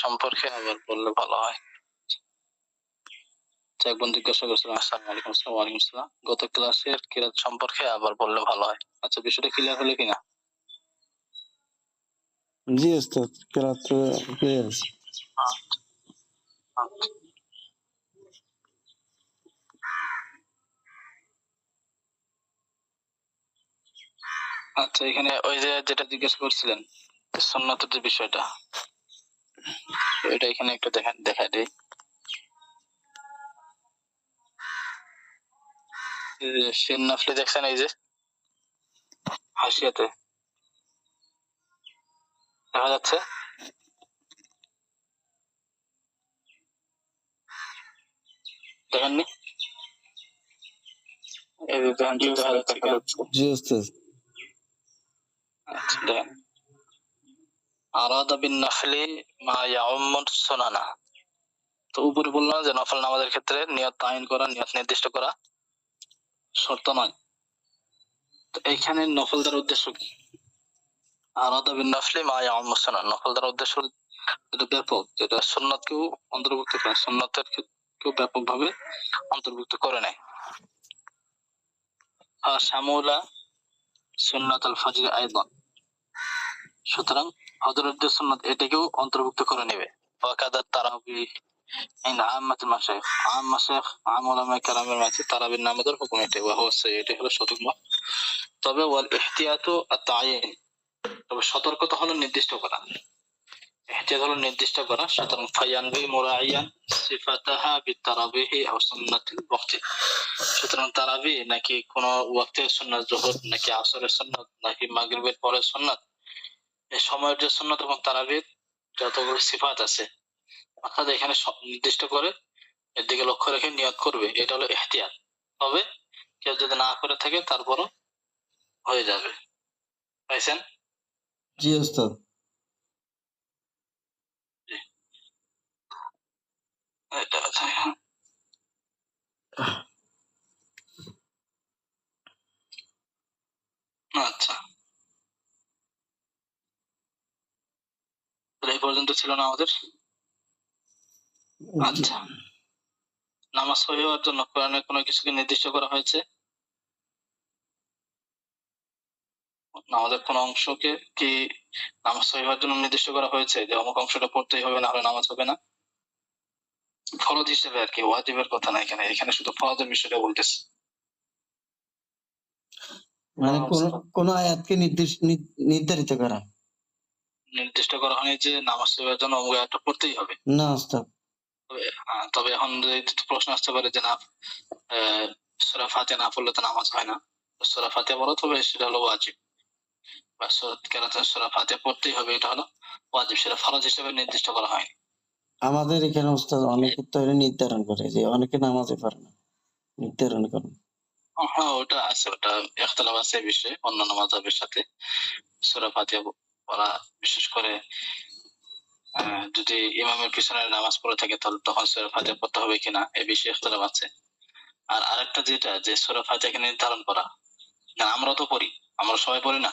সম্পর্কে আবার বললে ভালো হয়। একজন জিজ্ঞাসা করছিলেন, আসসালামু আলাইকুম। আসসালামু আলাইকুম আসসালাম, গত ক্লাসের কিরাত সম্পর্কে আবার বললে ভালো হয়। আচ্ছা, বিষয়টা ক্লিয়ার হলো কিনা? জি ওস্তাদ, কেরাত ক্লিয়ার আছে। আচ্ছা, এখানে ওই যে যেটা জিজ্ঞেস করছিলেন সুন্নতের যে বিষয়টা, এটা এখানে একটু দেখা দিই। শিন নাফলি দেখছেন এই যে হাসিয়াতে দেখা যাচ্ছে? দেখেননি? এই যে দেখেন তো দেখা যাচ্ছে কিনা? জি ওস্তাদ। আচ্ছা, দেখেন আরাদা বিন নাফলি মা ইয়াউম্মুস সুনানা। তো উপরে বললাম যে নফল নামাজের ক্ষেত্রে নিয়ত তায়িন করা, নিয়ত নির্দিষ্ট করা শর্ত নয়। তো এখানে নফল দ্বারা উদ্দেশ্য কি? আরাদা বিন নাফলি মা ইয়াউম্মুস সুনানা, নফল দ্বারা উদ্দেশ্য যেটা ব্যাপক, যেটা সুন্নাতকেও অন্তর্ভুক্ত করে, সুন্নাতের কেউ ব্যাপকভাবে অন্তর্ভুক্ত করে নেয়। শামুলা সুন্নাতুল ফজর আইদান, সুতরাং হযরত যে সুন্নাত এটাকেও অন্তর্ভুক্ত করে নেবে। ওয়াকাদা তারাবি ইন আম্মাতুল মাশায়েখ, আম মাশায়েখ আম উলামায়ে কেরামের মাঝে তারাবির নামাজের হুকুম এটাই, ওয়া হুয়া সহিহ, এটাই হলো সঠিক মত। তবে ওয়াল ইহতিয়াতু আত-তায়িন, তবে সতর্কতা হলো নির্দিষ্ট করা, ইহতিয়াত হলো নির্দিষ্ট করা। সুতরাং ফায়ানবি মুরাইয়ান সিফাতাহা বিতারাবিহি আও সুন্নাতিল ওয়াক্তি, সুতরাং তারাবি নাকি কোন ওয়াক্তের সুন্নাত, যোহর নাকি আসরের সুন্নাত নাকি মাগরিবের পরের সুন্নাত, এই সময়ের যে সুন্নাত এবং তারাবির যতগুলো সিফাত আছে, অর্থাৎ এখানে নির্দিষ্ট করে এর দিকে লক্ষ্য রেখে নিয়ত করবে, এটা হলো ইহতিয়াত। তবে কেউ যদি না করে থাকে তারপরও হয়ে যাবে। পাইছেন? জি ওস্তাদ। এটা আছে। আচ্ছা, এই পর্যন্ত ছিল না আমাদের। আচ্ছা, নামাজ সহিহ হওয়ার জন্য কোরআনে কোনো কিছুকে নির্দিষ্ট করা হয়েছে? নামাজের কোন অংশকে কি নামাজ সহিহ হওয়ার জন্য নির্দিষ্ট করা হয়েছে যে অমুক অংশটা পড়তেই হবে, না হলে নামাজ হবে না? ফরজ হিসেবে আর কি, ওয়াজিবের কথা না এখানে, এখানে শুধু ফরজের বিষয়টা বলতেছে। মানে কোন আয়াতকে নির্ধারিত করা, নির্দিষ্ট করা হয়নি যে নামাজ পড়ার জন্য অমুক আয়াতটা পড়তেই হবে না ওস্তাদ। তবে এখন প্রশ্ন আসতে পারে যে না, সূরা ফাতিহা না পড়লে তো নামাজ হয় না। সূরা ফাতিহা পড়ো, তবে সেটা হলো ওয়াজিব, বা সূরা ফাতিহা পড়তেই হবে, এটা হলো ওয়াজিব, সেটা ফরজ হিসেবে নির্দিষ্ট করা হয়নি। আমাদের এখানে ওস্তাদ অনেকে তো এটা নির্ধারণ করে যে অনেকে নামাজে পারে না, নির্ধারণ করে। হ্যাঁ, ওটা আছে, ওটা ইখতিলাফ আছে এই বিষয়ে অন্যান্য মাযহাবের সাথে। সূরা ফাতিহা পড়া, বিশেষ করে যদি ইমামের পিছনে নামাজ পড়ে থাকে তাহলে তখন সূরা ফাতিহা পড়তে হবে কিনা এই বিষয়ে ইখতিলাফ আছে। আর আরেকটা যেটা, যে সূরা ফাতিহাকে নির্ধারণ করা, না আমরা তো পড়ি, আমরা সবাই পড়ি না,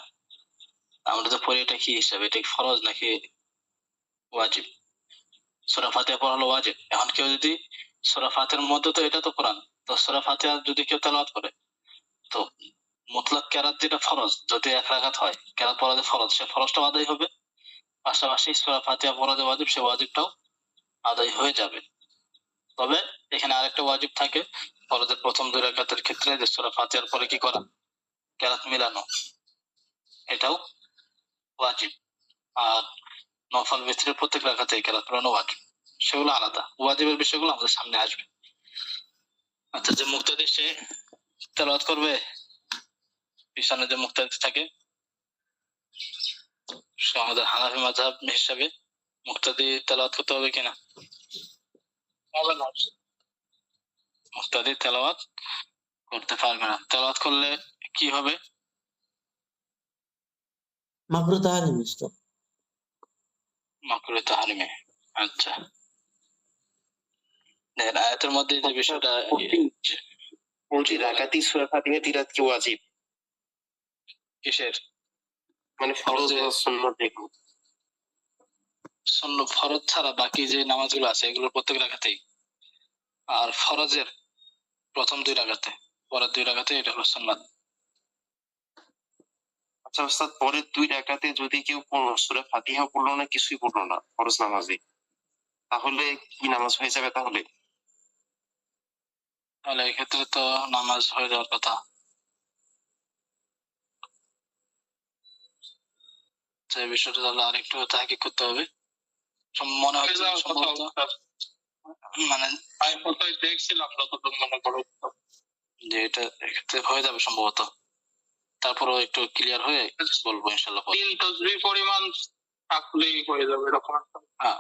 আমরা তো পড়ি, এটা কি হিসাবে, এটা কি ফরজ নাকি ওয়াজিব? সূরা ফাতিহা পড়া হলো ওয়াজিব। এখন কেউ যদি সূরা ফাতিহার মধ্যে, তো এটা তো কোরআন, তো সূরা ফাতিহা যদি কেউ তেলাওয়াত করে, তো মুতলাক কেরাত যেটা ফরজ, যদি এক রাকাত হয় কেরাত পড়া যে ফরজ, সে ফরজটাও আদায় হবে, পাশাপাশি সূরা ফাতিহা পড়া যে ওয়াজিব, সে ওয়াজিবটাও আদায় হয়ে যাবে। তবে এখানে আরেকটা ওয়াজিব থাকে ফরজের প্রথম দুই রাকাতের ক্ষেত্রে, যে সূরা ফাতিহার পরে কি করা, কেরাত মিলানো, এটাও ওয়াজিব। আর নফল ভিতরে প্রত্যেক রাকাতে কেরাত পড়ানো ওয়াজিব, সেগুলো আলাদা। ওয়াজিবের বিষয়গুলো আমাদের সামনে আসবে। আচ্ছা, যে মুক্তাদি সে তেলাওয়াত করবে, পিছনে যে মুক্তাদি থাকে, সে আমাদের হানাফি মাযহাব হিসাবে মুক্তাদি তেলাওয়াত করতে হবে কিনা? হবে না, মুক্তাদি তেলাওয়াত করতে পারবে না। তেলাওয়াত করলে কি হবে? মাকরু তাহরিম ওস্তাদ। মাকরুহ তাহরিমে। আচ্ছা, দেখেন আয়াতের মধ্যে যে বিষয়টা, প্রতি রাকাতি সূরা ফাতিহা তিলাওয়াত কি ওয়াজিব? কিসের? মানে ফরজ বা সুন্নাত দেখো। ফরজ ছাড়া বাকি যে নামাজগুলো আছে এগুলোর প্রত্যেক রাকাতেই, আর ফরজের প্রথম 2 রাকাতে, পরের 2 রাকাতে এটা হলো সুন্নাত। আচ্ছা ওস্তাদ, পরের 2 রাকাতে যদি কেউ সূরা ফাতিহা পড়লো না, কিছুই পড়লো না ফরজ নামাজে, তাহলে কি নামাজ হয়ে যাবে তাহলে? তাহলে এক্ষেত্রে তো নামাজ হয়ে যাওয়ার কথা। এই বিষয়টা তাহলে আরেকটু তাহকিক করতে হবে। মনে হচ্ছে সম্ভবত মানে আমি কোথায় দেখছিলাম যতটুকু মনে করো যে এটা এক্ষেত্রে হয়ে যাবে সম্ভবত। তারপরেও একটু ক্লিয়ার হয়ে বলবো ইনশাল্লাহ। 3 তাসবিহ পরিমাণ থাকলেই হয়ে যাবে এরকম একটা। হ্যাঁ,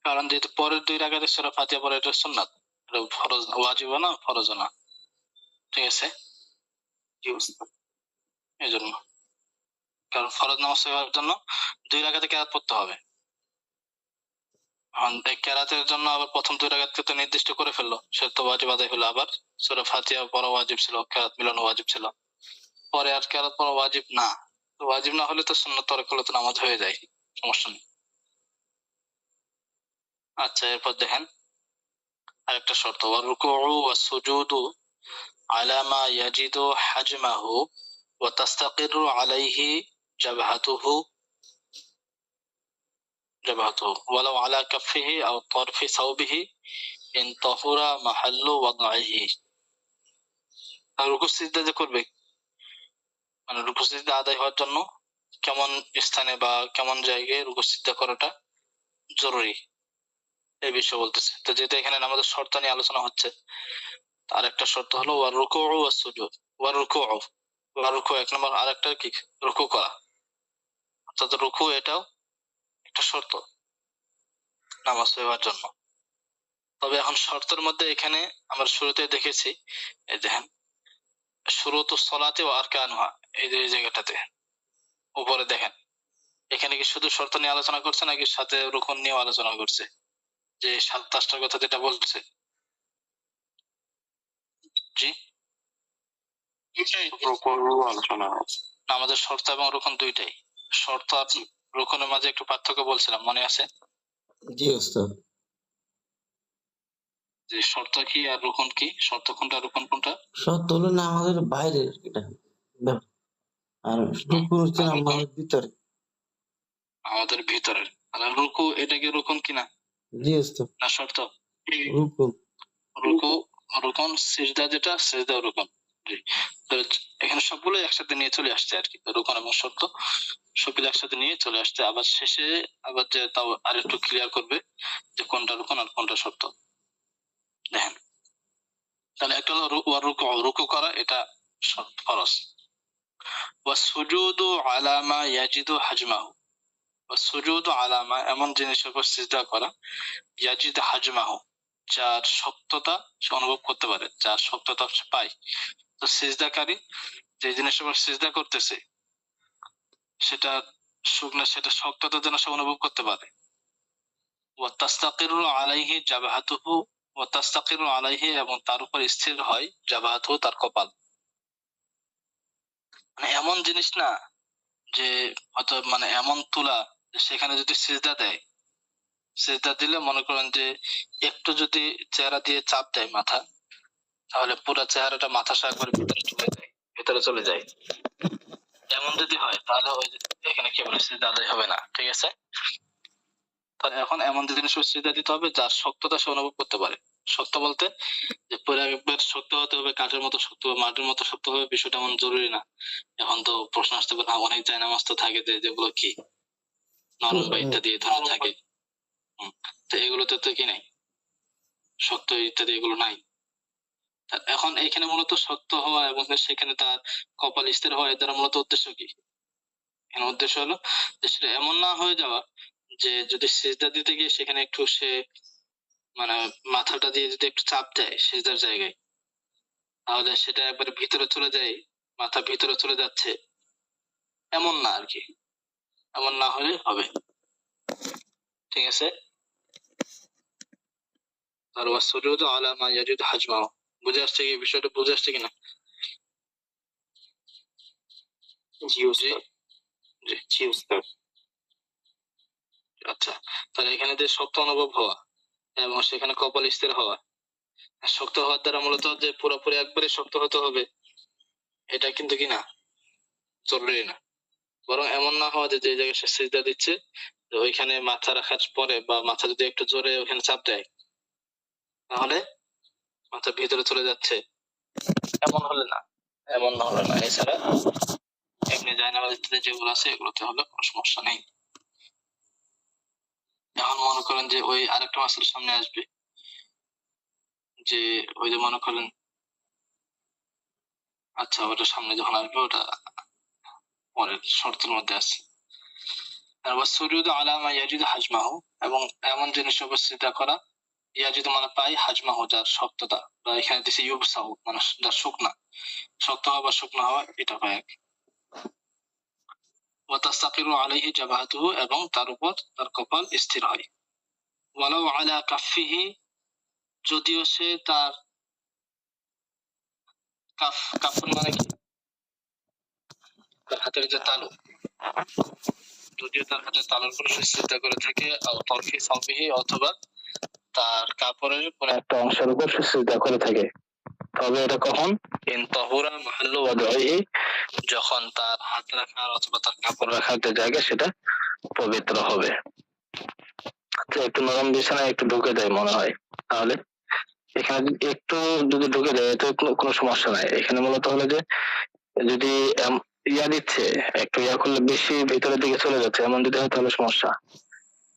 কারণ যেহেতু পরের 2 রাকাতে সূরা ফাতিহা পড়া এটা সুন্নাত, এটা ফরজ ওয়াজিবও না ফরজও না, ঠিক আছে? জি ওস্তাদ। এই জন্য, কারণ ফরজ নামাজ হওয়ার জন্য 2 রাকাতে কেরাত পড়তে হবে। এই কেরাতের জন্য আবার প্রথম 2 রাকাতকে তো নির্দিষ্ট করে ফেললো, সে তো ওয়াজিব আদায় হলো। আবার সূরা ফাতিহা পড়া ওয়াজিব ছিল, কেরাত মিলানো ওয়াজিব ছিল, পরে আর কেরাত পড়া ওয়াজিব না। তো ওয়াজিব না হলে তো সুন্নাত তরক করলে তো নামাজ হয়ে যায়, সমস্যা নেই। আচ্ছা, এরপর দেখেন আরেকটা শর্ত, ওয়ারুকুউ ওয়াসসুজুদু আলা মা ইয়াজিদু হাজমাহু ওয়া তাস্তাকিরু আলাইহি জাবহাতুহু ওয়ালাউ আলা কাফিহি আও তারফি সাওবিহি ইন তাহুরা মাহাল্লু ওয়াদঈহি। আর রুকু সিজদা যে করবে, মানে রুকু সিজদা আদায় হওয়ার জন্য কেমন স্থানে বা কেমন জায়গায় রুকু সিজদা করাটা জরুরি, এই বিষয় বলতেছে। তো যেহেতু এখানে আমাদের শর্ত নিয়ে আলোচনা হচ্ছে, আর একটা শর্ত হলো ওয়ার রুকু ওয়াস সুজুদ। ওয়ার রুকু 1 নম্বর, আর একটা কি রুকু করা, অর্থাৎ রুকু এটাও একটা শর্ত নামাজ হওয়ার জন্য। তবে এখন শর্তের মধ্যে এখানে আমরা শুরুতে দেখেছি, এই দেখেন শুরুতুস সলাতি ওয়া আরকানুহা, এই যে এই জায়গাটাতে উপরে দেখেন, এখানে কি শুধু শর্ত নিয়ে আলোচনা করছে নাকি সাথে রুকন নিয়ে আলোচনা করছে? যে 7-8টার কথা যেটা বলছে, জি রুকুরও আলোচনা আছে। আমাদের শর্ত এবং রুকন দুইটাই। শর্ত আর রুকনের মাঝে একটু পার্থক্য বলছিলাম, মনে আছে? জি ওস্তাদ। যে শর্ত কি আর রুকন কি, শর্ত কোনটা রুকন কোনটা? শর্ত হলো নামাজের বাইরের এটা ব্যাপার। আর রুকু হচ্ছে আর রুকন নামাজের ভিতরে। আমাদের ভিতরের। আর রুকু এটা কি রুকন কিনা জি ওস্তাদ, না শর্ত? রুকু। রুকু রুকন, সিজদা যেটা সিজদা রুকন। জি, তো এখানে সবগুলো একসাথে নিয়ে চলে আসছে আর কি, রুকন এবং শর্ত সবগুলো একসাথে নিয়ে চলে আসছে। আবার শেষে আবার যে তাও আরেকটু ক্লিয়ার করবে যে কোনটা রুকন আর কোনটা শর্ত। দেখেন তাহলে একটা হলো রুকু করা, এটা ফরজ। ওয়াসসুজুদু আলা মা ইয়াজিদু হাজমাহু, ওয়াসসুজুদু আলা মা এমন জিনিসের উপর সিজদা করা, ইয়াজিদ হাজমাহু যার শক্ততা সে অনুভব করতে পারে, যার শক্ততা সে পায়। তো সিজদাকারী যে জিনিসের উপর সিজদা করতেছে সেটা শুকনা, সেটা শক্ততা যেন সে অনুভব করতে পারে। ওয়া তাস্তাকিরু আলাইহি জাবাহাতুহু, ওয়া তাস্তাকিরু আলাইহি এবং তার উপর স্থির হয় জাবাহাতুহু তার কপাল। মানে এমন জিনিস না যে হয়তো মানে এমন তুলা যে সেখানে যদি সিজদা দেয়, সিজদা দিলে মনে করেন যে একটু যদি চেহারা দিয়ে চাপ দেয় মাথা, তাহলে পুরো চেহারাটা মাথা সহ একবার ভিতরে চলে যায়। এমন যদি হয় তাহলে ওই যে এখানে কি বলে সিজদা আদায় হবে না, ঠিক আছে? তাহলে এখন এমন জিনিস সিজদা দিতে হবে যার শক্ততা সে অনুভব করতে পারে। শক্ত বলতে যে পুরো একবার শক্ত হতে হবে, কাঠের মতো শক্ত হবে, মাটির মতো শক্ত হবে, বিষয়টা এমন জরুরি না। এখন তো প্রশ্ন আসতে পারে, না অনেক জায়নামাজ তো থাকে যেগুলো কি নরম বা ইত্যাদি এই ধরনের থাকে। তো এগুলোতে তো কি নাই, শক্ত ইত্যাদি এগুলো নাই। এখন এখানে মূলত শক্ত হওয়া এবং সেখানে তার কপাল স্থির হওয়া, এর দ্বারা মূলত উদ্দেশ্য কি? এখানে উদ্দেশ্য হলো যে সেটা এমন না হয়ে যাওয়া যে যদি সিজদা দিতে গিয়ে সেখানে একটু সে মানে মাথাটা দিয়ে যদি একটু চাপ দেয় সিজদার জায়গায়, তাহলে সেটা একবার ভিতরে চলে যায়, মাথা ভিতরে চলে যাচ্ছে, এমন না আর কি। এমন না হলে হবে, ঠিক আছে? আর ওয়াসসুজুদু আলা মা ইয়াজিদু হাজমাহু, বুঝে আসছে কি বিষয়টা? বুঝে আসছে কিনা? জি জি ওস্তাদ। জি জি ওস্তাদ। আচ্ছা, তাহলে এখানে যে শক্ত অনুভব হওয়া এবং সেখানে কপাল স্থির হওয়া, শক্ত হওয়ার দ্বারা মূলত যে পুরোপুরি একবারে শক্ত হতে হবে এটা কিন্তু কি না, জরুরি না। বরং এমন না হওয়া যে যে জায়গায় সে সিজদা দিচ্ছে তো ওইখানে মাথা রাখার পরে বা মাথা যদি একটু জোরে ওখানে চাপ দেয় তাহলে মাথা ভিতরে চলে যাচ্ছে, এমন হলে না, এমন না হলে না। এছাড়া এমনি জায়নামাজ ইত্যাদি যেগুলো আছে এগুলোতে হলে কোনো সমস্যা নেই। এখন মনে করেন যে ওই আরেকটা মাসের সামনে আসবে যে ওই যে মনে করেন, আচ্ছা ওটা সামনে যখন আসবে ওটা পরের শর্তের মধ্যে আছে। তারপর সুজুদ আলা মা ইয়াজিদু হাজমাহু, এবং এমন জিনিসের উপর সিজদা করা, ইয়াজিদু মানে পাই, হাজমাহু যার শক্ততা, বা এখানে দিছে ইউবসাহু মানে যার শুকনা, শক্ত হওয়া বা শুকনা হওয়া এটা পায়। ওয়া তাস্তাকিরু আলাইহি জাবাহাতুহু, এবং তার উপর তার কপাল স্থির হয়। ওয়ালাউ আলা কাফফিহি, যদিও সে তার কাফন মানে কি, তার হাতের যে তালু, যদিও তার হাতের তালুর উপর সে সিজদা করে থাকে, আও তরফি সাওবিহি, অথবা তার কাপড়ের কোন একটা অংশের উপর সে সিজদা করে থাকে, তবে এটা কখন, ইন তাহুরা মাহাল্লু ওয়াদইহি, যখন তার হাত রাখার অথবা তার কাপড় রাখার যে জায়গা সেটা পবিত্র হবে। আচ্ছা, একটু নরম বিছানায় একটু ঢুকে দেয় মনে হয়, তাহলে এখানে একটু যদি ঢুকে দেয় তো কোনো সমস্যা নাই। এখানে মূলত হলো যে যদি ইয়া দিচ্ছে, একটু ইয়া করলে বেশি ভিতরের দিকে চলে যাচ্ছে এমন যদি হয় তাহলে সমস্যা।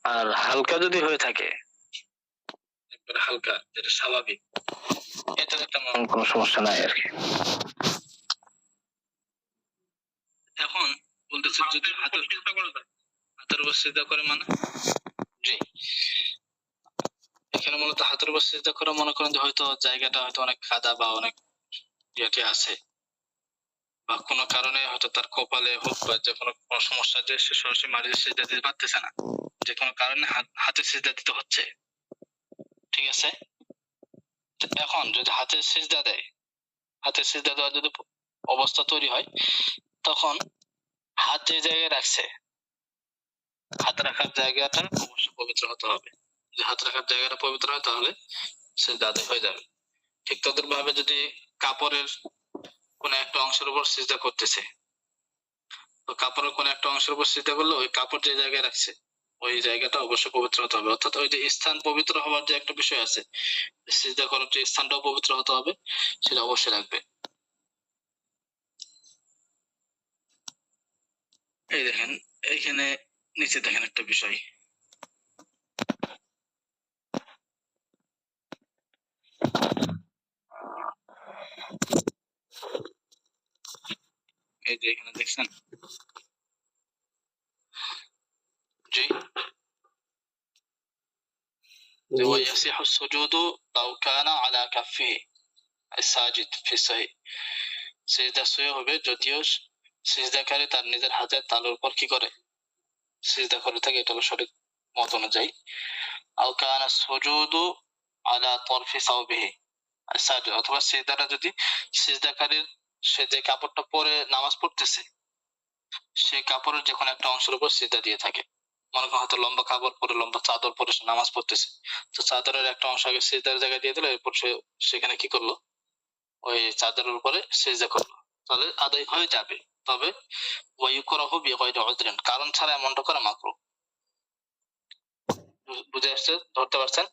আর হালকা যদি হয়ে থাকে, একবারে হালকা যেটা স্বাভাবিক, এটার একটা কোনো সমস্যা নাই আর কি। এখন বলতেছে যদি হাতের উপর সিজদা করে মানে, জি এখানে মূলত হাতের উপর সিজদা করা, মনে করেন যে হয়তো জায়গাটা হয়তো অনেক কাদা বা অনেক ইয়েতে আছে, বা কোনো কারণে হয়তো তার কপালে হোক বা যে কোনো সমস্যা, যে সে সরাসরি মাটিতে সিজদা দিতে পারতেছে না, যে কোনো কারণে হাতে সিজদা দিতে হচ্ছে, ঠিক আছে। তো এখন যদি হাতে সিজদা দেয়, হাতে সিজদা দেওয়ার যদি অবস্থা তৈরি হয়, তখন হাত যে জায়গায় রাখছে, হাত রাখার জায়গাটা অবশ্যই পবিত্র হতে হবে। যদি হাত রাখার জায়গাটা পবিত্র হয় তাহলে সিজদা আদায় হয়ে যাবে। ঠিক তদ্রুপ ভাবে যদি কাপড়ের কোন একটা অংশের উপর সিজদা করতেছে, তো কাপড়ের কোন একটা অংশের উপর সিজদা করলে ওই কাপড় যে জায়গায় রাখছে ওই জায়গাটা অবশ্যই পবিত্র হতে হবে। অর্থাৎ ওই যে স্থান পবিত্র হওয়ার যে একটা বিষয় আছে, সিজদা করার যে স্থানটাও পবিত্র হতে হবে, সেটা অবশ্যই রাখবে। এই দেখেন এইখানে নিচে দেখেন একটা বিষয়, এই যে এখানে দেখছেন, জি ويصح السجود لو كان على كفه الساجد في الصحيح, সিজদা সহিহ হবে যদিও সিজদাকারী তার নিজের হাতের তালুর উপর কি করে, সিজদা করে থাকে, এটা হলো সঠিক মত অনুযায়ী। আও কানা সুজুদু আলা তরফি সাওবিহি সাজদ, অথবা সিজদাটা যদি সিজদাকারীর সে যে কাপড়টা পরে নামাজ পড়তেছে সেই কাপড়ের যে কোনো একটা অংশের উপর সিজদা দিয়ে থাকে, মনে করেন হয়তো লম্বা কাপড় পরে, লম্বা চাদর পরে সে নামাজ পড়তেছে, তো চাদরের একটা অংশ আগে সিজদার জায়গায় দিয়ে দিল, এরপর সে সেখানে কি করলো, ওই চাদরের উপরে সিজদা করলো, তাহলে আদায় হয়ে যাবে। তবে ওয়ায়ুকরাহু বিগাইরি উযরিন, কারণ ছাড়া এমনটা করা মাকরুহ। বুঝে আসছে, ধরতে পারছেন?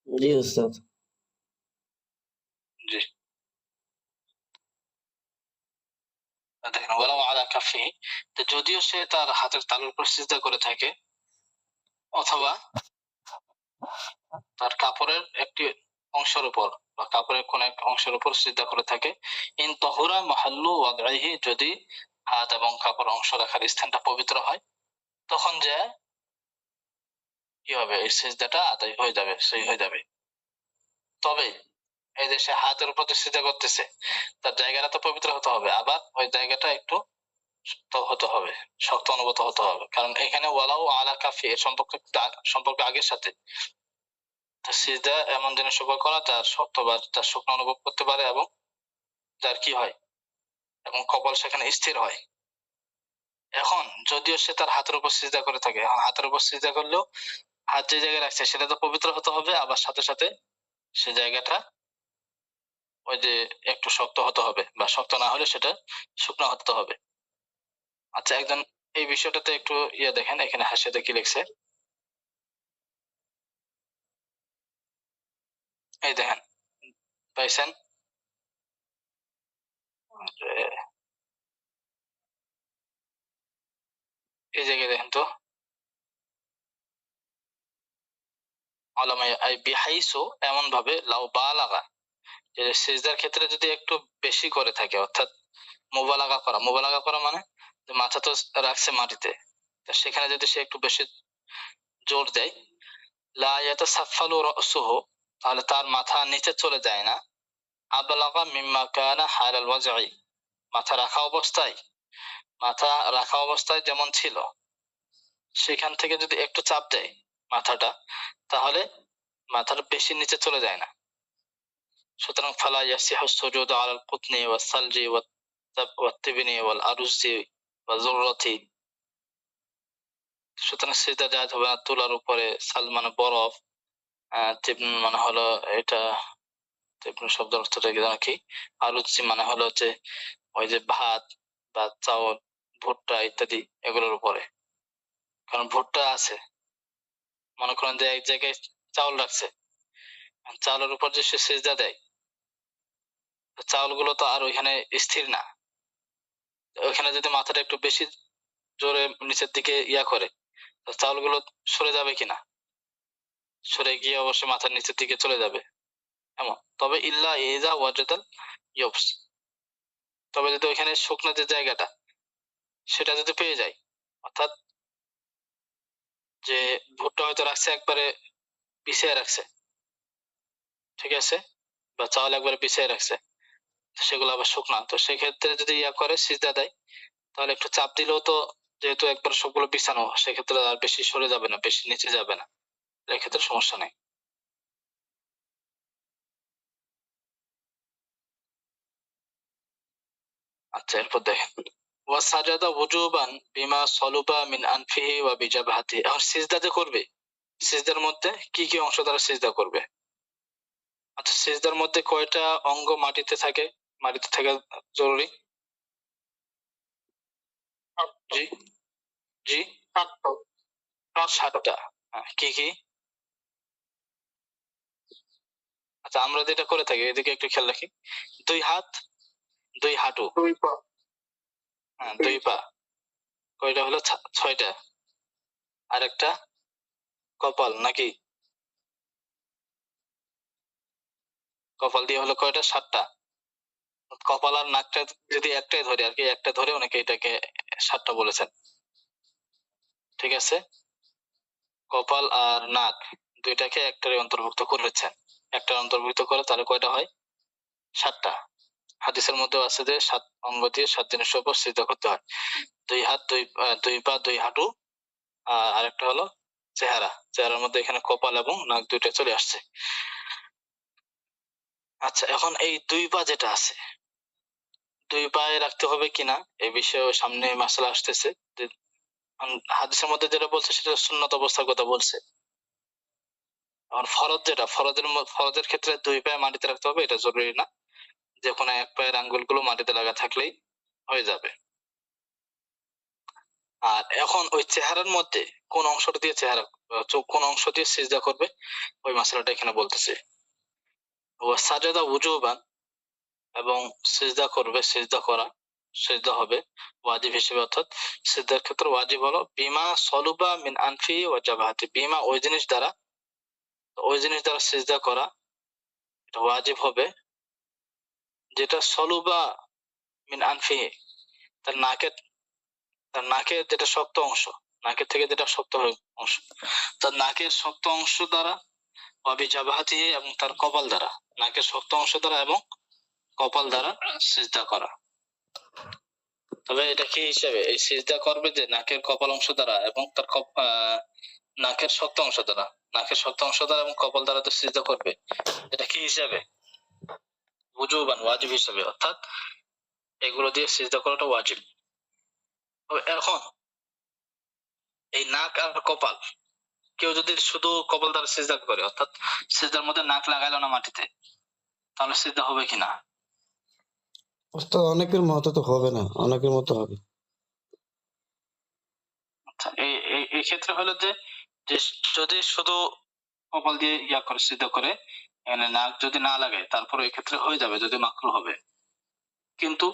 জি উস্তাদ। জি দেখেন, ওয়ালাউ আলা কাফিহি, তো যদিও সে তার হাতের তালুর উপর সিজদা করে থাকে, অথবা তার কাপড়ের একটি অংশের উপর বা কাপড়ের কোন এক অংশের উপর সিজদা করে থাকে, ইন তাহুরা মাহাল্লু ওয়াদইহি, যদি হাত এবং কাপড় অংশ রাখার স্থানটা পবিত্র হয়, তখন যে কি হবে, এই সিজদাটা আদায় হয়ে যাবে, সহি হয়ে যাবে। তবে এই যে সে হাতের উপর সিজদা করতেছে, তার জায়গাটা তো পবিত্র হতে হবে, আবার ওই জায়গাটা একটু শক্ত হতে হবে, শক্ত অনুভূত হতে হবে, কারণ এখানে ওয়ালাউ আলা কাফি এর সম্পর্ক আগের সাথে। সিজদা এমন জিনিস উপর করা যার শক্ত বা যার শুকনো অনুভব করতে পারে এবং যার কি হয় এবং কপাল সেখানে স্থির হয়, এখন যদিও সে তার হাতের উপর সিজদা করে থাকে, এখন হাতের উপর সিজদা করলেও হাত যে জায়গায় রাখছে সেটা তো পবিত্র হতে হবে, আবার সাথে সাথে সে জায়গাটা ওই যে একটু শক্ত হতে হবে, বা শক্ত না হলে সেটা শুকনো হতে হবে। আচ্ছা, একজন এই বিষয়টাতে একটু দেখেন, এখানে হাসিতে কি লিখছে, এই দেখেন, পাইছেন? এই জায়গায় দেখেন তো, বিহাইসু এমন ভাবে, লাউ বালাগা, যে সিজদার ক্ষেত্রে যদি একটু বেশি করে থাকে, অর্থাৎ মুবালাগা করা মানে যে মাথা তো রাখছে মাটিতে, তো সেখানে যদি সে একটু বেশি জোর দেয়, লা ইয়াতাসাফফালু রাসুহু, তাহলে তার মাথা নিচে চলে যায় না, আবলাগা মিম্মা কানা হালাল ওয়াজঈ, মাথা রাখা অবস্থায় যেমন ছিল সেখান থেকে যদি একটু চাপ দেয় মাথাটা, তাহলে মাথাটা বেশি নিচে চলে যায় না। সুতরাং ফালা ইয়াসিহু সুজুদু আলাল কুতনি ওয়াস সালজি ওয়াত-তিবনি ওয়াল আরুসি ওয়া যুররাতি, সুতরাং সিজদা জায়েজ হবে না তুলার উপরে, সাল মানে বরফ, তিবন মানে হলো এটা, তিবন শব্দের অর্থটা কি জানো কি, আরুসি মানে হলো যে ওই যে ভাত বা চাউল, ভুট্টা ইত্যাদি এগুলোর উপরে। কারণ ভুট্টা আছে, মনে করেন যে এক জায়গায় চাউল রাখছে, চাউলের উপর যে সে সিজদা দেয়, চাউলগুলো তো আর ওইখানে স্থির না, ওইখানে যদি মাথাটা একটু বেশি জোরে নিচের দিকে করে, তো চাউলগুলো সরে যাবে কিনা, সরে গিয়ে অবশ্যই মাথার নিচের দিকে চলে যাবে এমন। তবে ইল্লা ইজা ওয়াজাদাল ইয়বস, তবে যদি ওইখানে শুকনো যে জায়গাটা সেটা যদি পেয়ে যায়, অর্থাৎ যে ভুট্টা হয়তো রাখছে একবারে পিছিয়ে রাখছে, ঠিক আছে, বা চাউল একবারে পিছিয়ে রাখছে, সেগুলো আবার শুকনা, তো সেক্ষেত্রে যদি করে সিজদা দেয়, তাহলে একটু চাপ দিলেও তো, যেহেতু একবার সবগুলো বিছানো, সেক্ষেত্রে আর বেশি সরে যাবে না, বেশি নিচে যাবে না, এক্ষেত্রে সমস্যা নেই। আচ্ছা, এরপর দেখেন, ওয়াসাজাদা ওযুবান বিমা সলুবা মিন আনফিহি ওয়া বিজাবহাতি, এখন সিজদা যে করবে, সিজদার মধ্যে কি কি অংশ দ্বারা সিজদা করবে? আচ্ছা, সিজদার মধ্যে কয়টা অঙ্গ মাটিতে থাকা জরুরি? জি, জি, 7টা। কি কি? আচ্ছা, আমরা যেটা করে থাকি এদিকে একটু খেয়াল রাখি, 2 হাত, 2 হাঁটু, 2 পা, কয়টা হলো? 6টা। আরেকটা কপাল নাকি? কপাল দিয়ে হলো কয়টা? 7টা। কপাল আর নাকটা যদি একটাই ধরে আর কি, একটা ধরে অনেকে এটাকে 7টা বলেছেন, ঠিক আছে। কপাল আর নাক দুইটাকে একটারে অন্তর্ভুক্ত করেছেন, একটা অন্তর্ভুক্ত করে তাহলে কয়টা হয়? 7টা। হাদিসের মধ্যেও আছে যে 7 অঙ্গ দিয়ে 7 জিনিসের উপর সিজদা করতে হয়, 2 হাত, 2 পা, 2 হাঁটু, আর আরেকটা হলো চেহারার মধ্যে এখানে কপাল এবং নাক দুইটা চলে আসছে। আচ্ছা, এখন এই 2 পা যেটা আছে, 2 পায়ে রাখতে হবে কিনা এই বিষয়ে সামনে মাসআলা আসতেছে, যে হাদিসের মধ্যে যেটা বলছে সেটা সুন্নত অবস্থার কথা বলছে। আর ফরজ যেটা, ফরজের ক্ষেত্রে 2 পায়ে মাটিতে রাখতে হবে, এটা জরুরি না, যে কোনো এক পায়ের আঙ্গুলগুলো মাটিতে লাগা থাকলেই হয়ে যাবে। আর এখন ওই চেহারার মধ্যে কোন অংশটা দিয়ে চোখ কোন অংশ দিয়ে সিজদা করবে, ওই মাসআলাটা এখানে বলতেছে। ওয়া সাজাদা ওযুবান, এবং সিজদা হবে ওয়াজিব হিসেবে, অর্থাৎ সিজদার ক্ষেত্রে ওয়াজিব হলো বিমা সলুবা মিন আনফি ওয়া জাবহাতি, বিমা ওই জিনিস দ্বারা সিজদা করা, এটা ওয়াজিব হবে যেটা সলুবা মিন আনফি, তার নাকের যেটা শক্ত অংশ, নাকের থেকে যেটা শক্ত অংশ, তার নাকের শক্ত অংশ দ্বারা, ওয়া বিজাবহাতি, এবং তার কপাল দ্বারা, নাকের শক্ত অংশ দ্বারা এবং কপাল দ্বারা সিজদা করা। তবে এটা কি হিসেবে এই সিজদা করবে, যে নাকের কপাল অংশ দ্বারা এবং তার নাকের শক্ত অংশ দ্বারা এবং কপাল দ্বারা তো সিজদা করবে, এটা কি হিসাবে? ওয়াজিব হিসেবে, অর্থাৎ এগুলো দিয়ে সিজদা করাটা ওয়াজিব। তো এখন এই নাক আর কপাল, কেউ যদি শুধু কপাল দ্বারা সিজদা করে, অর্থাৎ সিজদার মধ্যে নাক লাগাইলো না মাটিতে, তাহলে সিজদা হবে কিনা? ওস্তাদ অনেকের মতো তো হবে না, অনেকের মতো হবে। আচ্ছা, এই এই এই ক্ষেত্রে হলো যে যে যদি শুধু কপাল দিয়ে ইয়া করে সিজদা করে, মানে নাক যদি না লাগায়, তারপরে এই ক্ষেত্রে হয়ে যাবে যদি মাকরু হবে। কিন্তু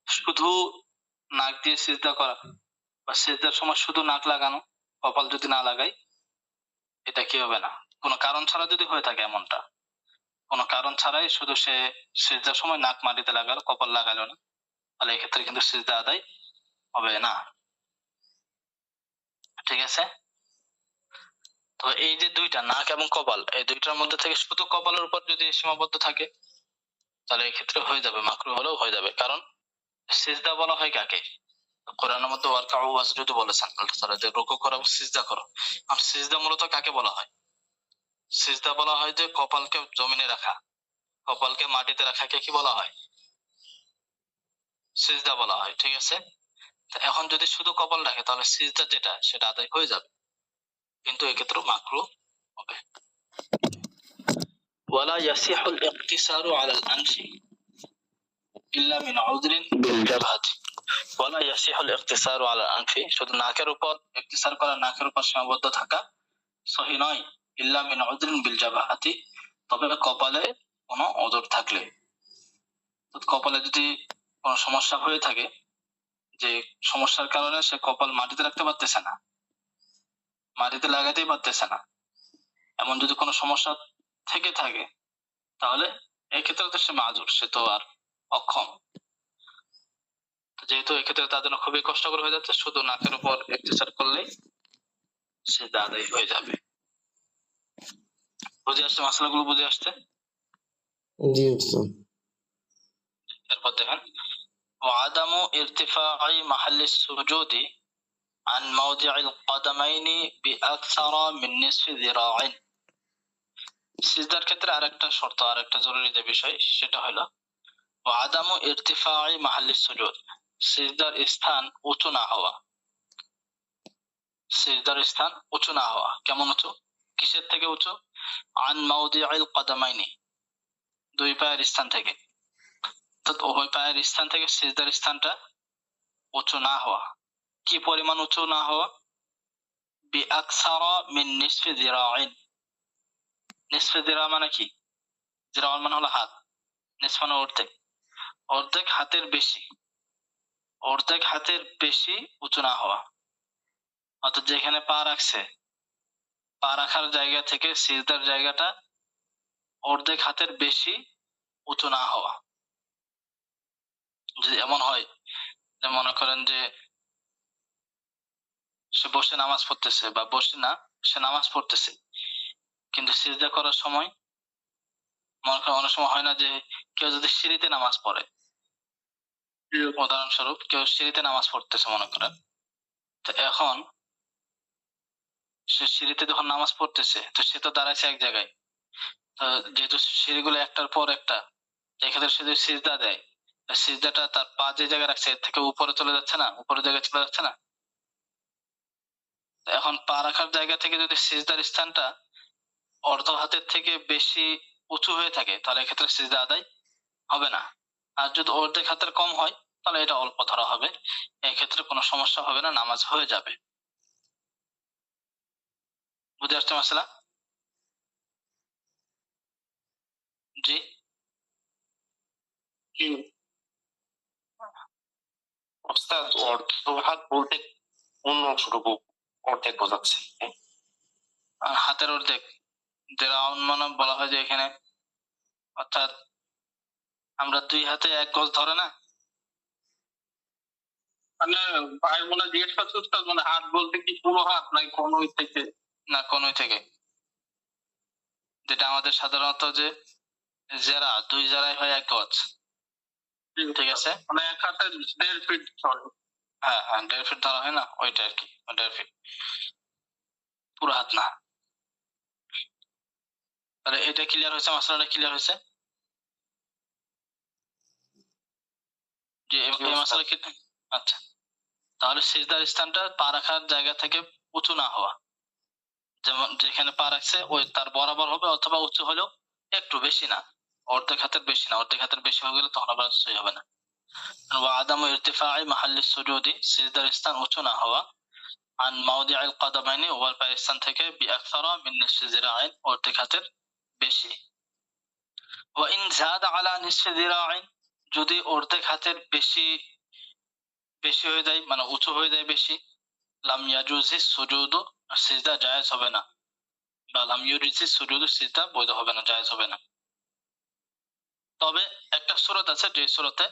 শুধু নাক দিয়ে সিজদা করা বা সিজদার সময় শুধু নাক লাগানো, কপাল যদি না লাগাই, এটা কি হবে না। কোনো কারণ ছাড়া যদি হয়ে থাকে এমনটা, কোনো কারণ ছাড়াই শুধু সে সিজদার সময় নাক মাটিতে লাগালো, কপাল লাগালো না, তাহলে এক্ষেত্রে কিন্তু সিজদা আদায় হবে না। ঠিক আছে? তো এই যে দুইটা নাক এবং কপাল, এই দুইটার মধ্যে থেকে শুধু কপালের উপর যদি সীমাবদ্ধ থাকে, তাহলে এক্ষেত্রে হয়ে যাবে, মাকরু হলেও হয়ে যাবে। কারণ সিজদা বলা হয় কাকে? কোরআনের মধ্যে ওয়ারকাউ ওয়াসজুদু বলেছেন আল্লাহ তাআলা, যে রুকু করো এবং সিজদা করো। আর সিজদা মূলত কাকে বলা হয়? সিজদা বলা হয় যে কপালকে জমিনে রাখা, কপালকে মাটিতে রাখাকে কি বলা হয়? সিজদা বলা হয়। ঠিক আছে? তো এখন যদি শুধু কপাল রাখে, তাহলে সিজদা যেটা সেটা আদায় হয়ে যাবে, কিন্তু এক্ষেত্রে মাকরু হবে। ওয়ালা ইয়াসিহুল ইকতিসারু আলাল আনফি ইল্লা মিন উযরিন বিল জাবহাতি। ওয়ালা ইয়াসিহুল ইকতিসারু আলাল আনফি, শুধু নাকের উপর ইকতিসার করা, নাকের উপর সীমাবদ্ধ থাকা সহি নয়, ইল্লা মিন উযরিন বিল জাবহাতি, তবে কপালে কোনো ওযর থাকলে। তো কপালে যদি কোনো সমস্যা হয়ে থাকে, যে সমস্যার কারণে সে কপাল মাটিতে রাখতে পারতেছে না, মাটিতে লাগাতেই পারতেছে না, এমন যদি কোনো সমস্যা থেকে থাকে, তাহলে এক্ষেত্রে তো সে মাজুর, সে তো আর অক্ষম। তো যেহেতু এক্ষেত্রে তার জন্য খুবই কষ্টকর হয়ে যাচ্ছে, শুধু নাকের উপর ইকতিসার করলেই সে আদায় হয়ে যাবে। বুঝে আসছে? মাসলাগুলো বুঝে আসছে? জি ওস্তাদ। এরপর দেখেন, وعدم ارتفاع محل السجود عن موضع القدمين بأكثر من نصف ذراع। সিজদার ক্ষেত্রে আরেকটা শর্ত, আরেকটা জরুরি যে বিষয়, সেটা হলো وعدم ارتفاع محل السجود, সিজদার স্থান উঁচু না হওয়া। সিজদার স্থান উঁচু না হওয়া, কেমন উঁচু? কিসের থেকে উঁচু? আন মাউদিআল কদামাইনি, দুই পায়ের স্থান থেকে। তো ওই পায়ের স্থান থেকে সিজদার স্থানটা উঁচু না হওয়া। কি পরিমাণ উঁচু না হওয়া? বিআকসারা মিন নিসফি যিরাইন। নিসফি যিরা মানে কি? যিরা মানে হলো হাত, নিসফ মানে অর্ধেক, অর্ধেক হাতের বেশি, অর্ধেক হাতের বেশি উঁচু না হওয়া। অর্থাৎ যেখানে পা রাখছে, পা রাখার জায়গা থেকে সিজদার জায়গাটা অর্ধেক হাতের বেশি উঁচু না হওয়া। যদি এমন হয় যে মনে করেন যে সে বসে নামাজ পড়তেছে, বা বসে না, সে নামাজ পড়তেছে, কিন্তু সিজদা করার সময় মনে করেন অনেক সময় হয় না যে কেউ যদি সিঁড়িতে নামাজ পড়ে, উদাহরণস্বরূপ কেউ সিঁড়িতে নামাজ পড়তেছে মনে করেন, তো এখন সে সিঁড়িতে যখন নামাজ পড়তেছে, তো সে তো দাঁড়াইছে এক জায়গায়, তো যেহেতু সিঁড়িগুলো একটার পর একটা, এক্ষেত্রে সে যদি সিজদা দেয়, সিজদাটা তার পা যে জায়গায় রাখছে এর থেকে উপরে চলে যাচ্ছে না, উপরের জায়গায় চলে যাচ্ছে না। এখন পা রাখার জায়গা থেকে যদি সিজদার স্থানটা অর্ধ হাতের থেকে বেশি উঁচু হয়ে থাকে, তাহলে এক্ষেত্রে সিজদা আদায় হবে না। আর যদি অর্ধেক হাতের কম হয়, তাহলে এটা অল্প ধরা হবে, এক্ষেত্রে কোনো সমস্যা হবে না, নামাজ হয়ে যাবে। বুঝে আসছে মাসলা? জি ওস্তাদ, অর্ধভাগ বলতে কোন অংশটুকু অর্ধেক বোঝাচ্ছে? হাতের অর্ধেক, যেটা মানে বলা হয় যে এখানে, অর্থাৎ আমরা দুই হাতে এক গজ ধরে না, মানে ভাই মনে জিজ্ঞেস করছে উস্তাদ, মানে হাত বলতে কি পুরো হাত নাকি কনুই থেকে? না, কনুই থেকে, যেটা আমাদের সাধারণত যে জেরা, দুই জেরাই হয় এক গজ। ঠিক আছে, মানে এক হাতে 1.5 ফিট চলে। হ্যাঁ হ্যাঁ, 1.5 ফিট ধরা হয় না, ওইটা আর কি, 1.5 ফিট, পুরো হাত না। তাহলে এটা ক্লিয়ার হয়েছে, মশলাটা ক্লিয়ার হয়েছে যে এই মশলা কি? আচ্ছা, তাহলে সিজদার স্থানটা পা রাখার জায়গা থেকে উঁচু না হওয়া, যেমন যেখানে পা রাখছে ওই তার বরাবর হবে, অথবা উঁচু হলেও একটু বেশি না, অর্ধেক হাতের বেশি না, অর্ধেক হাতের বেশি হয়ে গেলে তখন আবার সই হবে না। আদাম ইরতিফাই মাহাল্লি সুজুদি, সিজদার স্থান উঁচু না হওয়া, আন মাওদিআল কাদামাইনি, উভয় পায়ের স্থান থেকে, বিআকসারা মিন নিসফি যিরাইন, অর্ধেক হাতের বেশি। ওয়া ইন যাদা আলা নিসফি যিরাইন, যদি অর্ধেক হাতের বেশি বেশি হয়ে যায়, মানে উঁচু হয়ে যায় বেশি, লাম ইয়াজুজি সুজুদু, সিজদা জায়েজ হবে না, বা লাম ইউরিজি সুজুদু, সিজদা বৈধ হবে না, জায়েজ হবে না। তবে একটা সূরত আছে, যে সূরতে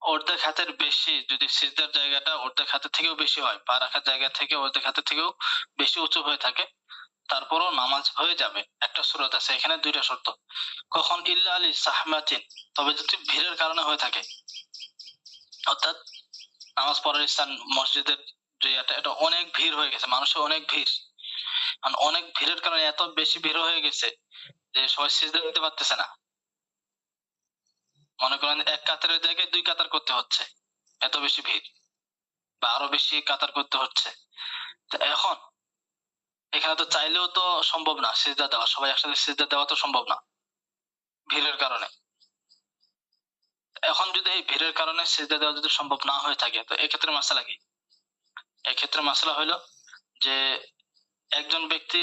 অর্ধেক হাতের বেশি যদি সিজদার জায়গাটা অর্ধেক হাতের থেকেও বেশি হয়, পা রাখার জায়গা থেকে অর্ধেক হাতের থেকেও বেশি উঁচু হয়ে থাকে, তারপরও নামাজ হয়ে যাবে। একটা সূরত আছে, এখানে দুইটা শর্ত। কখন? ইল্লা আলি সাহমাতিন, তবে যদি ভিড়ের কারণে হয়ে থাকে, অর্থাৎ নামাজ পড়ার স্থান মসজিদের যে এটা অনেক ভিড় হয়ে গেছে, মানুষের অনেক ভিড়, আর অনেক ভিড়ের কারণে এত বেশি ভিড় হয়ে গেছে যে সবাই সিজদা দিতে পারতেছে না। মনে করেন এক কাতারের জায়গায় দুই কাতার করতে হচ্ছে, এত বেশি ভিড়, বা আরো বেশি কাতার করতে হচ্ছে। তো এখন এখানে তো চাইলেও তো সম্ভব না সিজদা দেওয়া, সবাই একসাথে সিজদা দেওয়া তো সম্ভব না ভিড়ের কারণে। এখন যদি এই ভিড়ের কারণে সিজদা দেওয়া যদি সম্ভব না হয়ে থাকে, তো এক্ষেত্রে মাসলা কি? এক্ষেত্রে মাসলা হলো যে একজন ব্যক্তি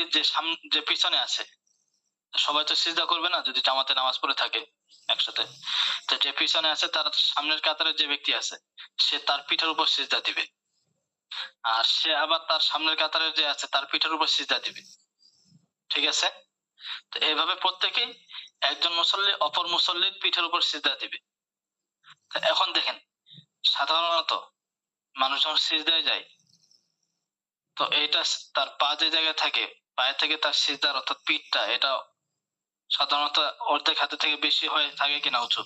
যে পিছনে আছে, সবাই তো সিজদা করবে না যদি জামাতে নামাজ পড়ে থাকে একসাথে, তো যে পিছনে আছে তার সামনের কাতারে যে ব্যক্তি আছে, সে তার পিঠের উপর সিজদা দিবে, আর সে আবার তার সামনের কাতারে যে আছে তার পিঠের উপর সিজদা দিবে। ঠিক আছে? তো এইভাবে প্রত্যেকেই একজন মুসল্লি অপর মুসল্লির পিঠের উপর সিজদা দিবে। এখন দেখেন, সাধারণত মানুষ যখন সিজদায় যায়, তো এটা তার পা যে জায়গায় থাকে, পায়ে থেকে তার সিজদার অর্থাৎ পিঠটা, এটা সাধারণত অর্ধেক হাতে থেকে বেশি হয়ে থাকে কিনা উঁচু?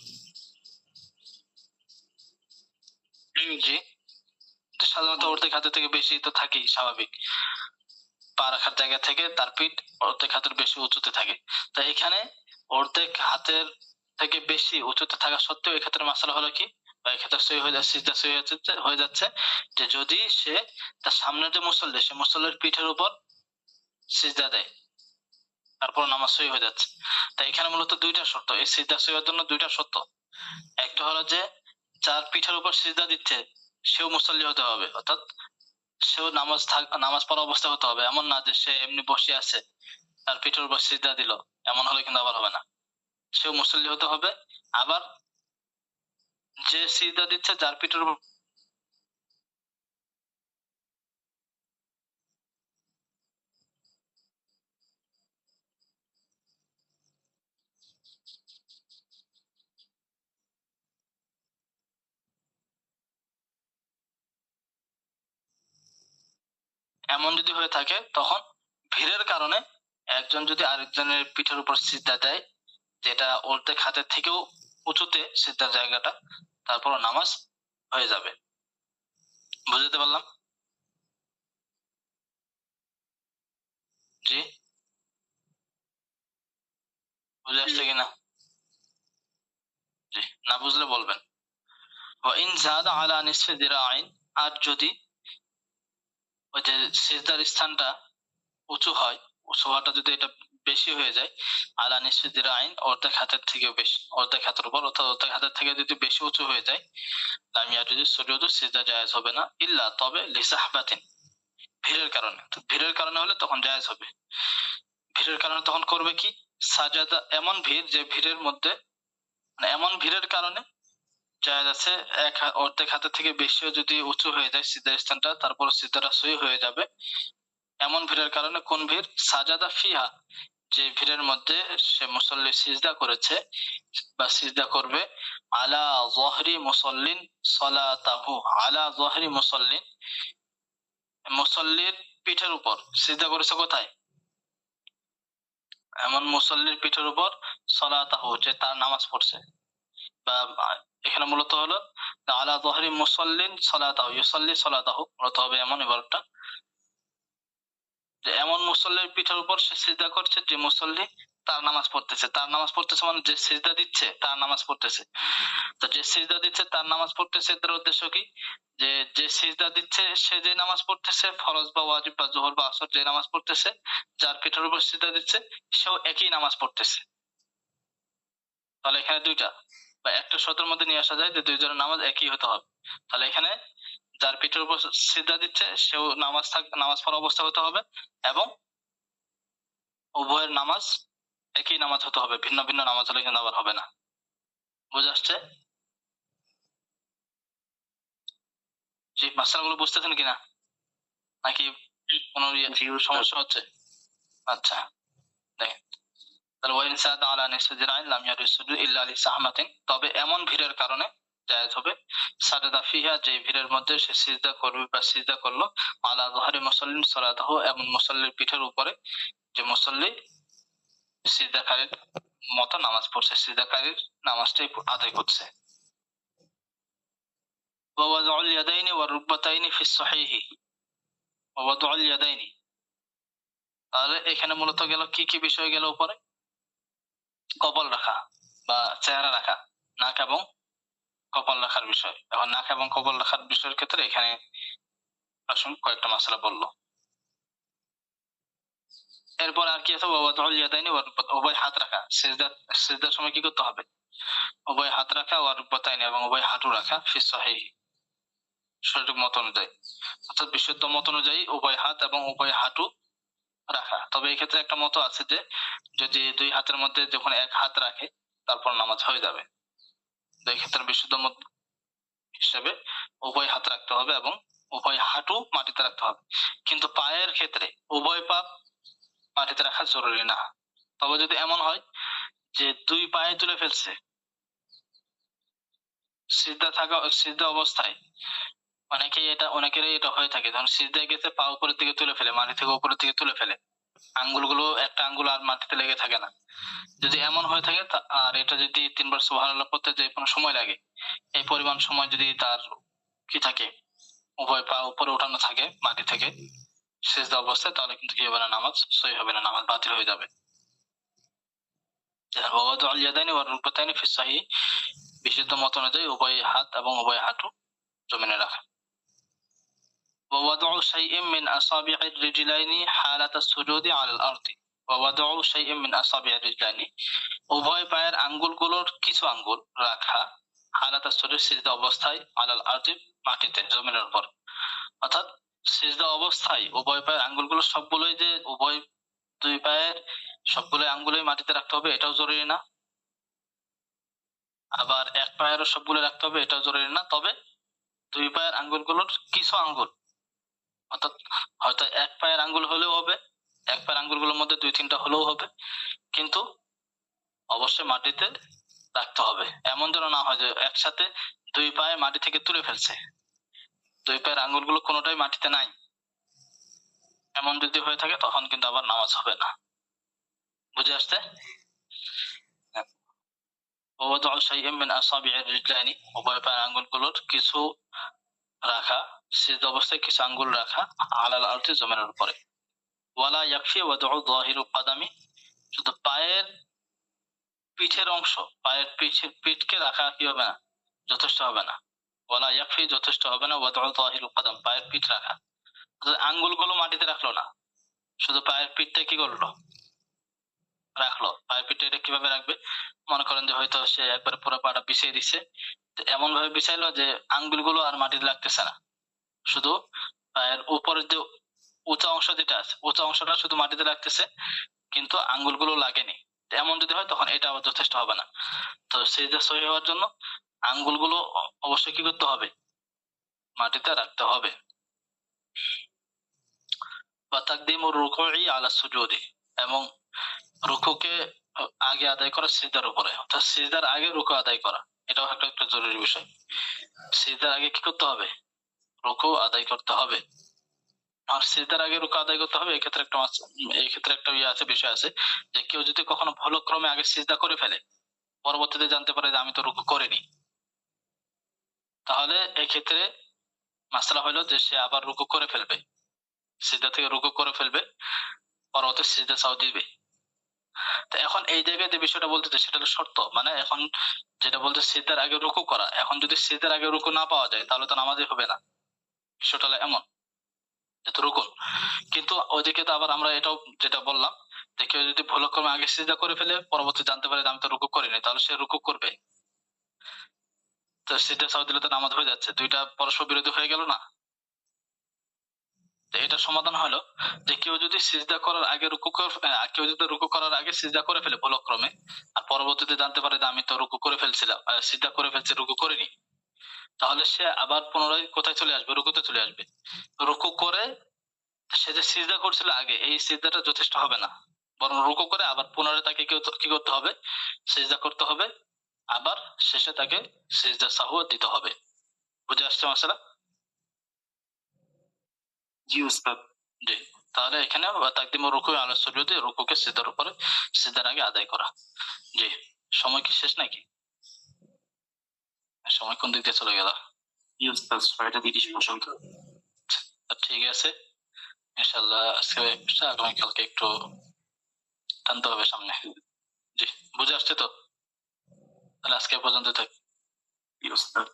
জি, সাধারণত অর্ধেক হাতে থেকে বেশি তো থাকেই, স্বাভাবিক। পা রাখার জায়গা থেকে তার পিঠ অর্ধেক হাতের বেশি উঁচুতে থাকে। তাই এখানে অর্ধেক হাতের থেকে বেশি উঁচুতে থাকা সত্ত্বেও এক্ষেত্রে মাসালা হলো কি, বা এক্ষেত্রে সই হয়ে যাচ্ছে, সিজদা সই হয়ে যাচ্ছে, যে যদি সে তার সামনের যে মুসল্লি, সে মুসল্লির পিঠের উপর সিজদা দেয়, তারপর নামাজ সই হয়ে যাচ্ছে। তাই এখানে মূলত দুইটা শর্ত, এই সিজদা সই হওয়ার জন্য দুইটা শর্ত। একটা হলো যে যার পিঠের উপর সিজদা দিচ্ছে সেও মুসল্লি হতে হবে, অর্থাৎ সেও নামাজ পড়া অবস্থা হতে হবে, এমন না যে সে এমনি বসে আছে তার পিঠের উপর সিজদা দিল, এমন হলে কিন্তু আবার হবে না, সেও মুসল্লি হতে হবে। আবার যে সিজদা দিচ্ছে যার পিঠের উপর, এমন যদি হয়ে থাকে, তখন ভিড়ের কারণে একজন যদি আরেকজনের পিঠের উপর সিজদা দেয়, যেটা অর্ধেক হাতের থেকেও উঁচুতে সিজদার জায়গাটা, তারপর নামাজ হয়ে যাবে। বুঝতে পারলাম? জি, বুঝে আসছে কিনা? জি, না বুঝলে বলবেন। ওয়া ইন যাদা আলা নিসফি যিরাইন, আর যদি ওই যে সিজদার স্থানটা উঁচু হয়, উঁচু হওয়াটা যদি এটা বেশি হয়ে যায়, আলা নিসফি যিরাইন, অর্ধেক হাতের থেকেও বেশি, অর্ধেক হাতের উপর, অর্থাৎ অর্ধেক হাতের থেকে যদি বেশি উঁচু হয়ে যায়, লাম ইয়াজুজু সুজুদু, সিজদা জায়েজ হবে না, ইল্লা, তবে লিসাহবাতিন, ভিড়ের কারণে। তো ভিড়ের কারণে হলে তখন জায়েজ হবে। ভিড়ের কারণে তখন করবে কি? সাজাদা, এমন ভিড় যে ভিড়ের মধ্যে, মানে এমন ভিড়ের কারণে জায়েজ আছে, অর্ধেক হাতের থেকে বেশিও যদি উঁচু হয়ে যায় সিজদার স্থানটা, তারপর সিজদাটা সই হয়ে যাবে। এমন ভিড়ের কারণে, কোন ভিড়? সাজাদা ফিহা, যে ভিড়ের মধ্যে সে মুসল্লি সিজদা করেছে বা সিজদা করবে, আলা যহরি মুসল্লিন সালাতাহু, আলা যহরি মুসল্লিন, মুসল্লির পিঠের উপর সিজদা করেছে। কোথায়? এমন মুসল্লির পিঠের উপর, সালাতাহু, যে তার নামাজ পড়ছে, বা এখানে মূলত হলো আলা যহরি মুসল্লিন সালাতাহু, ইউসাল্লি সালাতাহু, মূলত হবে এমন ইবারতটা, যে এমন মুসল্লির পিঠের উপর সে সিজদা করছে যে মুসল্লি তার নামাজ পড়তেছে মানে যে সিজদা দিচ্ছে তার নামাজ পড়তেছে। তো যে সিজদা দিচ্ছে তার নামাজ পড়তেছে, এর উদ্দেশ্য কি? যে সিজদা দিচ্ছে সে যে নামাজ পড়তেছে, ফরজ বা ওয়াজিব বা যোহর বা আসর যে নামাজ পড়তেছে, যার পিঠের উপর সিজদা দিচ্ছে সেও একই নামাজ পড়তেছে। তাহলে এখানে দুইটা বা একটা শর্তের মধ্যে নিয়ে আসা যায় যে দুইজনের নামাজ একই হতে হবে। তাহলে এখানে যার পিঠের উপর সিজদা দিচ্ছে সেও নামাজ পড়া অবস্থা হতে হবে, এবং উভয়ের নামাজ একই নামাজ হতে হবে, ভিন্ন ভিন্ন নামাজ হলে কিন্তু আবার হবে না। বুঝে আসছে? জি, মাসালাগুলো বুঝতেছেন কিনা, নাকি কোনো জি উস্তাদ। সমস্যা হচ্ছে? আচ্ছা, দেখেন তাহলে ওয়াইন সাদ আলা নিসজিরাইন লাম ইয়ারিসুদু ইল্লা লিসাহমাতিন, তবে এমন ভিড়ের কারণে জায়েজ হবে সাজদা ফিহা, যে ভিড়ের মধ্যে সে সিজদা করবে বা সিজদা করলো, আলা যহরি মুসাল্লিন সালাতাহু, এবং মুসাল্লির পিঠের উপরে, যে মুসাল্লি সিজদাকারীর মতো নামাজ পড়ছে, সিজদাকারীর নামাজটাই আদায় করছে। ওয়া ওয়াদউল ইয়াদাইনি ওয়া রুকবাতাইনি ফিস সহিহি, ওয়া ওয়াদউল ইয়াদাইনি, তাহলে এখানে মূলত গেল কি কি বিষয় গেল উপরে? কপাল রাখা বা চেহারা রাখা, নাক এবং কপাল রাখার বিষয়। এখন নাক এবং কপাল রাখার বিষয়ের ক্ষেত্রে এখানে প্রাসঙ্গিক কয়েকটা মাসলা বললো। এরপর আর কি আছে? ওয়াদউল ইয়াদাইনি ওয়া রুকবাতাইনি, উভয় হাত রাখা, সিজদার সময় কি করতে হবে? উভয় হাত রাখা, ওয়া রুকবাতাইনি, এবং উভয় হাঁটু রাখা, ফিস সহিহি, সঠিক মত অনুযায়ী, অর্থাৎ বিশুদ্ধ মত অনুযায়ী উভয় হাত এবং উভয় হাঁটু রাখা। তবে এই ক্ষেত্রে একটা মত আছে যে যদি দুই হাতের মধ্যে যখন এক হাত রাখে তারপর নামাজ হয়ে যাবে। এই ক্ষেত্রে বিশুদ্ধ মত হিসেবে উভয় হাত রাখতে হবে এবং উভয় হাঁটু মাটিতে রাখতে হবে। কিন্তু পায়ের ক্ষেত্রে উভয় পা মাটিতে রাখা জরুরি না। তবে যদি এমন হয় যে দুই পায়ে তুলে ফেলছে সিজদা অবস্থায়, অনেকেরই এটা হয়ে থাকে, ধরুন সিজদায় গেছে, পা উপরের দিকে তুলে ফেলে, মাটি থেকে উপরের দিকে তুলে ফেলে, আঙ্গুলগুলো একটা আঙ্গুল আর মাটিতে লেগে থাকে না। যদি এমন হয়ে থাকে আর এটা যদি তিনবার সুবহানাল্লাহ পড়তে যে কোনো সময় লাগে, এই পরিমাণ সময় যদি তার কি থাকে, উভয় পা উপরে উঠানো থাকে মাটি থেকে সিজদা অবস্থায়, তাহলে কিন্তু কি হবে না, নামাজ সহি হবে না, নামাজ বাতিল হয়ে যাবে। ওয়াদউল ইয়াদাইনি ওয়া রুকবাতাইনি ফিস সহিহ, বিশুদ্ধ মত অনুযায়ী উভয় হাত এবং উভয় হাঁটু জমিনে রাখা। ووضع شيء من أصابع الرجلين حالة السجود على الأرض, ووضع شيء من أصابع الرجلين, উভয় পায়ের আঙ্গুলগুলোর কিছু আঙ্গুল রাখা, হালাত সুজুদ সিজদা অবস্থায়, আলাল আরদি মাটিতে জমিনের উপর। অর্থাৎ সিজদা অবস্থায় উভয় পায়ের আঙ্গুলগুলো সবগুলোই যে উভয় দুই পায়ের সবগুলো আঙ্গুলই মাটিতে রাখতে হবে এটাও জরুরি না, আবার এক পায়েরও সবগুলো রাখতে হবে এটাও জরুরি না। তবে দুই পায়ের আঙ্গুলগুলোর কিছু আঙ্গুল, অর্থাৎ হয়তো এক পায়ের আঙ্গুল হলেও হবে, এক পায়ের আঙ্গুলগুলোর মধ্যে দুই তিনটা হলেও হবে, কিন্তু অবশ্যই মাটিতে রাখতে হবে। এমন যেন না হয় যে একসাথে দুই পায়ে মাটি থেকে তুলে ফেলছে, দুই পায়ের আঙ্গুলগুলো কোনোটাই মাটিতে নাই, এমন যদি হয়ে থাকে তখন কিন্তু আবার নামাজ হবে না। বুঝে আসছে? ওয়াদউ শাইইন মিন আসাবি'ir রিজলাইনি, উভয় পায়ের আঙ্গুলগুলোর কিছু রাখা, সিজদা অবস্থায় কিছু আঙ্গুল রাখা, আলাল আরদি জমিনের উপরে। ওয়ালা ইয়াকফি ওয়াদউ যাহিরু কাদামি, শুধু পায়ের পিঠের অংশ, পায়ের পিঠকে রাখা কি হবে না, যথেষ্ট হবে না। ওয়ালা ইয়াকফি, যথেষ্ট হবে না, ওয়াদউ যাহিরু কাদাম, পায়ের পিঠ রাখা, আঙ্গুলগুলো মাটিতে রাখলো না, শুধু পায়ের পিঠটা কি করলো, রাখলো। পায়ের পিঠটা এটা কিভাবে রাখবে? মনে করেন যে হয়তো সে একবার পুরো পাটা বিছিয়ে দিচ্ছে, এমন ভাবে বিছাইলো যে আঙ্গুলগুলো আর মাটিতে লাগতেছে না, শুধু পায়ের উপরের যে উঁচা অংশ যেটা আছে, উঁচা অংশটা শুধু মাটিতে লাগতেছে, কিন্তু আঙ্গুলগুলো লাগেনি। এমন যদি হয় তখন এটা আবার যথেষ্ট হবে না। তো সিজদা সহি হওয়ার জন্য আঙ্গুলগুলো অবশ্যই কি করতে হবে, মাটিতে রাখতে হবে। বা তাকদিমুর রুকুই আলা সুজুদি, এবং রুকুকে আগে আদায় করা সিজদার উপরে, অর্থাৎ সিজদার আগে রুকু আদায় করা, এটাও একটা জরুরি বিষয়। সিজদার আগে কি করতে হবে, রুকু আদায় করতে হবে। আর সিজদার আগে রুকু আদায় করতে হবে, এই ক্ষেত্রে একটা আছে, বিষয় আছে যে কেউ যদি কখনো ভুলক্রমে আগে সিজদা করে ফেলে, পরবর্তীতে জানতে পারে যে আমি তো রুকু করিনি, তাহলে এই ক্ষেত্রে মাসলা হলো যে সে আবার রুকু করে ফেলবে, সিজদা থেকে রুকু করে ফেলবে, পরবর্তী সিজদা সাও দিবে। তো এখন এই জায়গায় যে বিষয়টা বলতেছে সেটা হলো শর্ত, মানে এখন যেটা বলতে সিজদার আগে রুকু করা, এখন যদি সিজদার আগে রুকু না পাওয়া যায় তাহলে তো নামাজই হবে না, বিষয়টা হলো এমন, যেহেতু রুকুন। কিন্তু ওইদিকে তো আবার আমরা এটাও যেটা বললাম যে কেউ যদি ভুলক্রমে আগে সিজদা করে ফেলে পরবর্তী জানতে পারে যে আমি তো রুকু করিনি, তাহলে সে রুকু করবে, তো সিজদা সাউ দিলে তো নামাজ হয়ে যাচ্ছে, দুইটা পরস্পর বিরোধী হয়ে গেল না। তো এটা সমাধান হলো যে কেউ যদি সিজদা করার আগে কেউ যদি রুকু করার আগে সিজদা করে ফেলে ভুলক্রমে, আর পরবর্তীতে জানতে পারে যে আমি তো রুকু করে ফেলছিলাম, সিজদা করে ফেলছি, রুকু করিনি, তাহলে সে আবার পুনরায় কোথায় চলে আসবে? রুকুতে চলে আসবে। রুকু করে সে যে সিজদা করছিল আগে, এই সিজদাটা যথেষ্ট হবে না, বরং রুকু করে আবার পুনরায় তাকে কি করতে হবে? সিজদা করতে হবে, আবার শেষে তাকে সিজদা সাহু দিতে হবে। বুঝে আসছে মশলা? জি উস্তাদ। জি। তাহলে এখানে তাকদিম রুকু আলা সুজুদি, রুকুকে সিজদার উপরে সিজদার আগে আদায় করা। জি। সময় কি শেষ নাকি? সময় কোন দিক দিয়ে চলে গেল? জি উস্তাদ, 6:30 পর্যন্ত। ঠিক আছে, ইনশাআল্লাহ আজকে আগামীকালকে একটু টানতে হবে সামনে। জি, বুঝে আসছে তো? তাহলে আজকে এ পর্যন্ত থাক। জি উস্তাদ।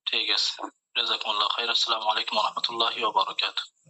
ঠিক আছে, জাযাকুমুল্লাহ খাইর। আসসালামু আলাইকুম ওয়া রাহমাতুল্লাহি ওয়া বারাকাতুহু।